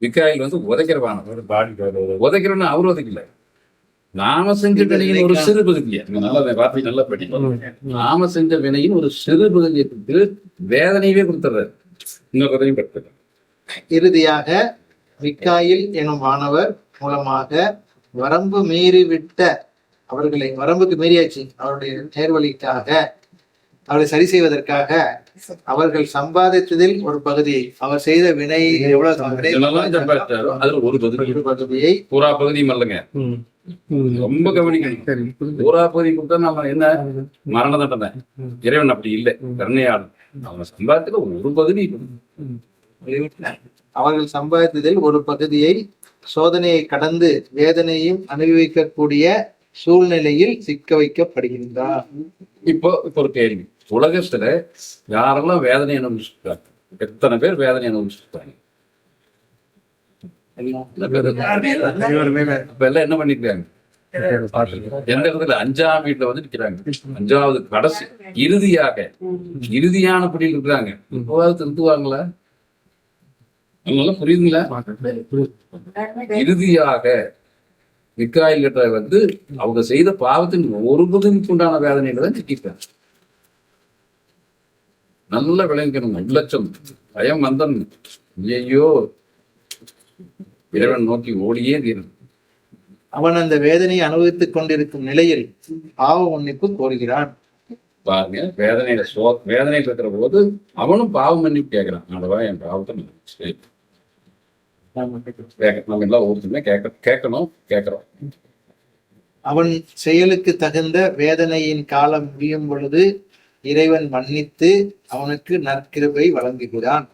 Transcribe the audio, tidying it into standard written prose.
மிக்காயில் வந்து உதைக்கிறவான உதைக்கிறோன்னு அவர் உதைக்கல. நாம செஞ்ச வினையின் ஒரு சிறு பகுதியை நல்லா வார்த்தை நல்லா படிப்போம். நாம செஞ்ச வினையின் ஒரு சிறு பகுதியை கொடுத்து வேதனையவே கொடுத்துறாரு. இன்னொரு கதையும் பெற்றது. இறுதியாக மிக்காயில் எனும் மாணவர் மூலமாக வரம்பு மீறிவிட்ட அவர்களை, வரம்புக்கு மீறியாச்சு அவருடைய நேர்வழிக்காக, அவரை சரி செய்வதற்காக அவர்கள் சம்பாதித்ததில் ஒரு பகுதியை, அவர் செய்த வினை அதுல ஒரு பகுதியை பூரா பகுதியும் அல்லங்க, ரொம்ப கவனிக்கணும். பூரா பகுதி கொடுத்தா நம்ம என்ன மரண தண்டனை. இறைவன் அப்படி இல்லை, கருணையாளன். அவங்க சம்பாதித்துல ஒரு பகுதி, அவர்கள் சம்பாதித்ததில் ஒரு பகுதியை சோதனையை கடந்து வேதனையும் அனுபவிக்கக்கூடிய சூழ்நிலையில் சிக்க வைக்கப்படுகின்றார். இப்போ ஒரு கேள்வி, உலகத்துல யாரெல்லாம் வேதனை அனுபவிச்சிருக்காங்க? எத்தனை பேர் வேதனை அனுபவிச்சிருக்காங்க? இப்ப எல்லாம் என்ன பண்ணிருக்காங்க? எந்த இடத்துல? 5ஆம் வீட்டுல வந்து நிக்கிறாங்க. 5வது கடைசி இறுதியான பிடியில் இருக்கிறாங்க. இப்போவாது திருத்துவாங்களா? அதனால புரியுதுங்களா? இறுதியாக மிக்காயில் கிட்ட வந்து அவங்க செய்த பாவத்தின் ஒரு பகுதிக்கு உண்டான வேதனையில தான் சிக்கிட்டாங்க. நல்ல விளங்கணும். உள்ளச்சம் பயம் வந்தன், ஐயோ இறைவன் நோக்கி ஓடியே தீரணும். அவன் அந்த வேதனையை அனுபவித்துக் கொண்டிருக்கும் நிலையில் பாவ மன்னிப்பு கோருகிறான். பாருங்க, வேதனை இருக்கிற போது அவனும் பாவ மன்னிப்பு கேட்கிறான். ஆண்டவா, என் பாவத்தை நம்ம எல்லாம் ஒருத்தருமே கேட்கிறோம். அவன் செயலுக்கு தகுந்த வேதனையின் காலம் முடியும் பொழுது இறைவன் மன்னித்து அவனுக்கு நற்கிருபை வழங்குகிறான்.